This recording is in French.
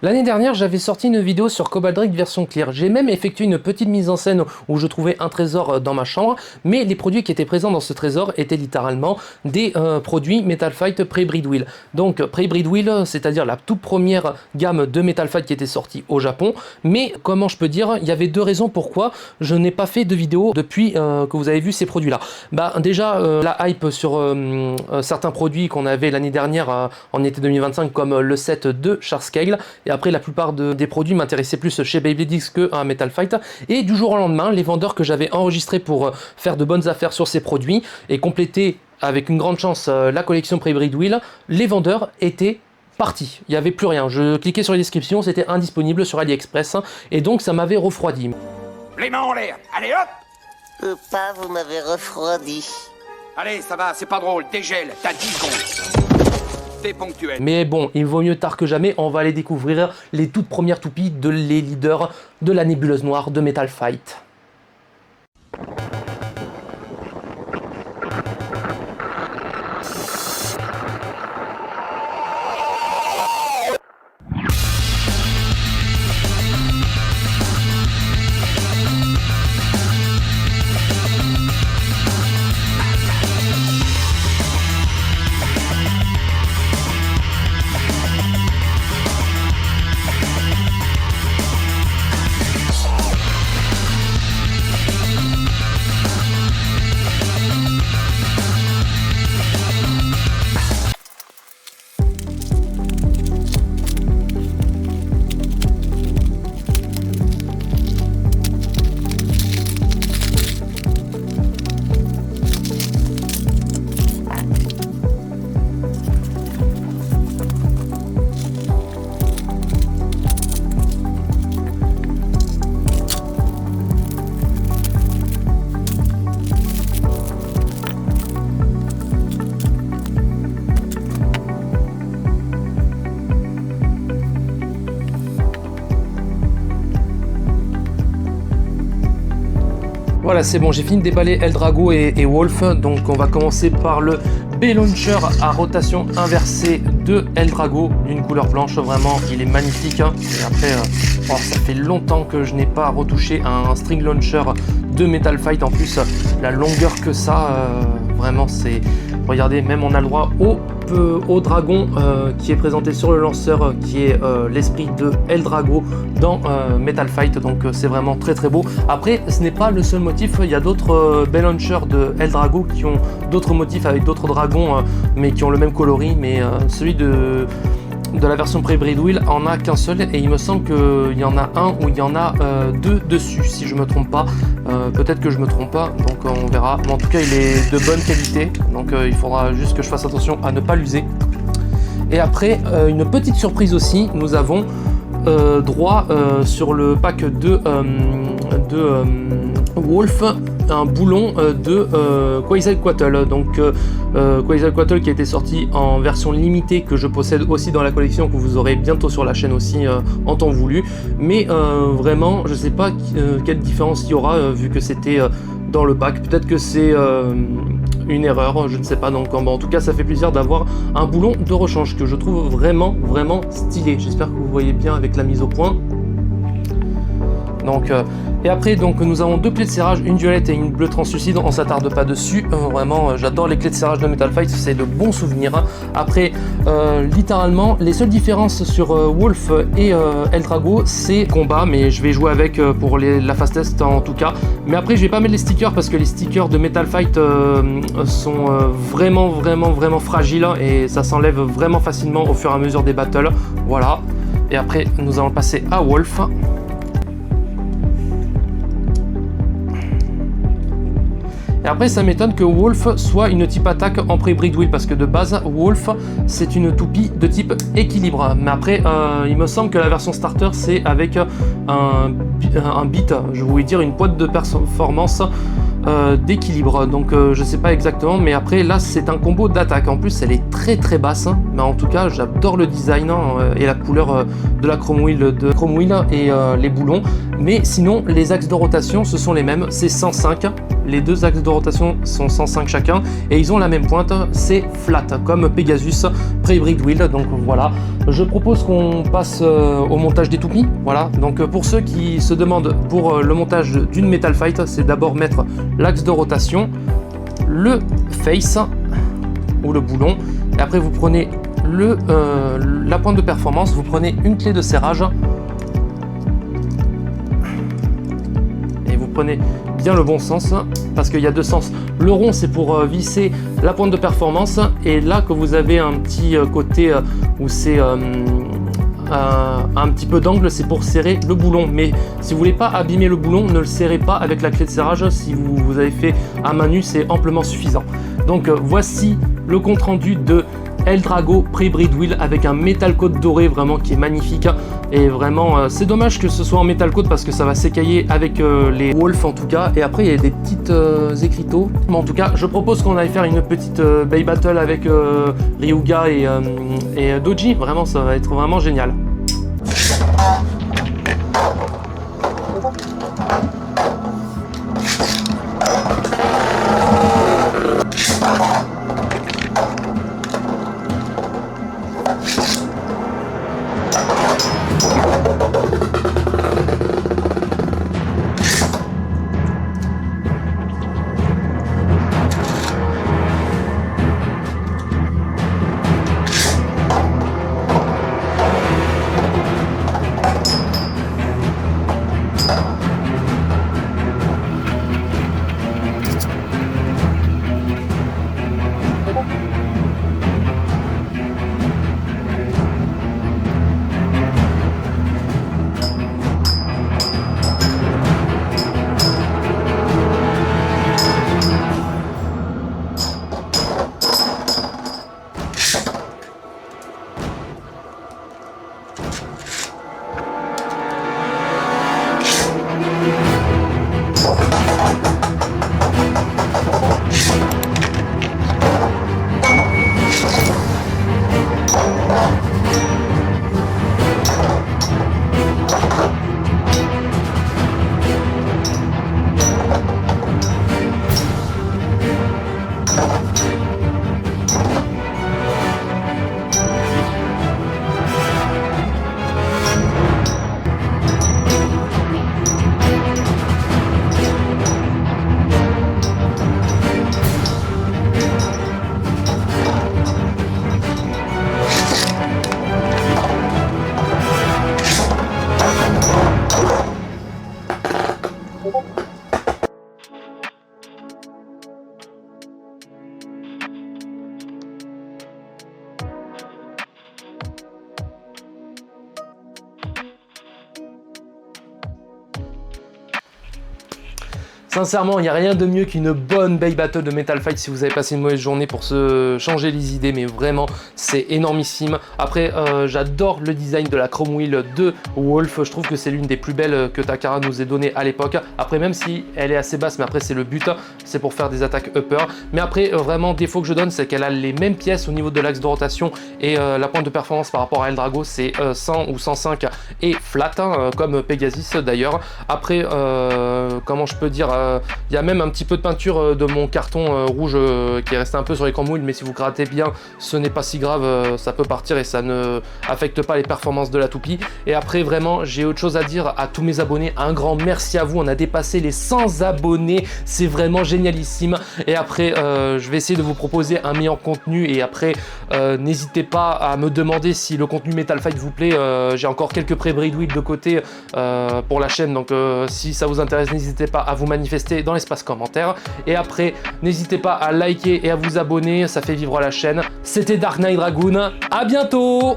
L'année dernière, j'avais sorti une vidéo sur Cobalt Drake version clear. J'ai même effectué une petite mise en scène où je trouvais un trésor dans ma chambre, mais les produits qui étaient présents dans ce trésor étaient littéralement des produits Metal Fight Pre-Breed Wheel. Donc Pre-Breed Wheel, c'est-à-dire la toute première gamme de Metal Fight qui était sortie au Japon. Mais comment je peux dire, il y avait deux raisons pourquoi je n'ai pas fait de vidéo depuis que vous avez vu ces produits-là. Bah déjà, la hype sur certains produits qu'on avait l'année dernière en été 2025, comme le set de Sharscale. Et après, la plupart des produits m'intéressaient plus chez Babyliss que à Metal Fight. Et du jour au lendemain, les vendeurs que j'avais enregistrés pour faire de bonnes affaires sur ces produits et compléter avec une grande chance la collection Pre-Breed Wheel, les vendeurs étaient partis. Il n'y avait plus rien. Je cliquais sur les descriptions, c'était indisponible sur AliExpress. Et donc, ça m'avait refroidi. Les mains en l'air, allez hop! Pas, vous m'avez refroidi. Allez, ça va, c'est pas drôle, dégèle, t'as 10 secondes. Ponctuel. Mais bon, il vaut mieux tard que jamais, on va aller découvrir les toutes premières toupies de les leaders de la nébuleuse noire de Metal Fight. Voilà, c'est bon, j'ai fini de déballer Eldrago et Wolf, donc on va commencer par le B-Launcher à rotation inversée de Eldrago, d'une couleur blanche, vraiment, il est magnifique. Hein. Et après, ça fait longtemps que je n'ai pas retouché un String Launcher de Metal Fight, en plus, la longueur que ça, vraiment, c'est... Regardez, même on a le droit au dragon qui est présenté sur le lanceur, qui est l'esprit de Eldrago dans Metal Fight, donc c'est vraiment très très beau. Après, ce n'est pas le seul motif, il y a d'autres B-Launchers de Eldrago qui ont d'autres motifs avec d'autres dragons, mais qui ont le même coloris, mais celui de la version Pre-Breed Wheel en a qu'un seul, et il me semble qu'il y en a un ou il y en a deux dessus, si je me trompe pas. Peut-être que je me trompe pas, donc on verra. Mais en tout cas, il est de bonne qualité, donc il faudra juste que je fasse attention à ne pas l'user. Et après, une petite surprise aussi, nous avons droit sur le pack de Wolf, un boulon de Quetzalcoatl, donc Quetzalcoatl qui a été sorti en version limitée, que je possède aussi dans la collection, que vous aurez bientôt sur la chaîne aussi en temps voulu, mais vraiment je sais pas quelle différence il y aura vu que c'était dans le pack. Peut-être que c'est une erreur, je ne sais pas. Donc en tout cas, ça fait plaisir d'avoir un boulon de rechange que je trouve vraiment stylé. J'espère que vous voyez bien avec la mise au point. Donc et après, donc nous avons deux clés de serrage, une violette et une bleue translucide. On s'attarde pas dessus, vraiment j'adore les clés de serrage de Metal Fight, c'est de bons souvenirs. Après, littéralement les seules différences sur Wolf et Eldrago, c'est combat, mais je vais jouer avec pour la fast test en tout cas. Mais après, je vais pas mettre les stickers parce que les stickers de Metal Fight sont vraiment fragiles, et ça s'enlève vraiment facilement au fur et à mesure des battles. Voilà. Et après, nous allons passer à Wolf. Et après, ça m'étonne que Wolf soit une type attaque en Pre-Breed Wheel, parce que de base, Wolf, c'est une toupie de type équilibre. Mais après, il me semble que la version starter, c'est avec un bit, je voulais dire une boîte de performance d'équilibre. Donc, je sais pas exactement, mais après, là, c'est un combo d'attaque. En plus, elle est très basse. Hein. Mais en tout cas, j'adore le design et la couleur de la Chrome Wheel et les boulons. Mais sinon, les axes de rotation, ce sont les mêmes. C'est 105. les deux axes de rotation sont 105 chacun et ils ont la même pointe, c'est flat comme Pegasus Pre-Hybrid Wheel. Donc voilà, je propose qu'on passe au montage des toupies. Voilà, donc pour ceux qui se demandent pour le montage d'une Metal Fight, c'est d'abord mettre l'axe de rotation, le face ou le boulon, et après vous prenez la pointe de performance, vous prenez une clé de serrage et vous prenez bien le bon sens parce qu'il y a deux sens. Le rond c'est pour visser la pointe de performance et là que vous avez un petit côté où c'est un petit peu d'angle, c'est pour serrer le boulon. Mais si vous voulez pas abîmer le boulon, ne le serrez pas avec la clé de serrage. Si vous avez fait à main nue, c'est amplement suffisant. Donc voici le compte rendu de Eldrago Pre-Hybrid Wheel avec un Metal Coat doré vraiment qui est magnifique. Et vraiment c'est dommage que ce soit en Metal Coat parce que ça va s'écailler avec les Wolf en tout cas. Et après il y a des petites écriteaux. Mais en tout cas je propose qu'on aille faire une petite Bay Battle avec Ryuga et Doji. Vraiment ça va être vraiment génial. Sincèrement, il n'y a rien de mieux qu'une bonne Bay Battle de Metal Fight si vous avez passé une mauvaise journée pour se changer les idées, mais vraiment, c'est énormissime. Après, j'adore le design de la Chrome Wheel de Wolf. Je trouve que c'est l'une des plus belles que Takara nous ait donné à l'époque. Après, même si elle est assez basse, mais après, c'est le but, c'est pour faire des attaques upper. Mais après, vraiment, défaut que je donne, c'est qu'elle a les mêmes pièces au niveau de l'axe de rotation et la pointe de performance par rapport à Eldrago, c'est 100 ou 105 et flat, hein, comme Pegasus d'ailleurs. Après, comment je peux dire, il y a même un petit peu de peinture de mon carton rouge qui est resté un peu sur l'écran mouille, mais si vous grattez bien, ce n'est pas si grave, ça peut partir et ça ne affecte pas les performances de la toupie. Et après, vraiment, j'ai autre chose à dire à tous mes abonnés. Un grand merci à vous, on a dépassé les 100 abonnés, c'est vraiment génialissime. Et après, je vais essayer de vous proposer un meilleur contenu et après, n'hésitez pas à me demander si le contenu Metal Fight vous plaît. J'ai encore quelques Pre-Hybrid Wheel de côté pour la chaîne, donc si ça vous intéresse, n'hésitez pas à vous manifester dans l'espace commentaire. Et après, n'hésitez pas à liker et à vous abonner, ça fait vivre la chaîne. C'était Dark Knight Dragoon, à bientôt.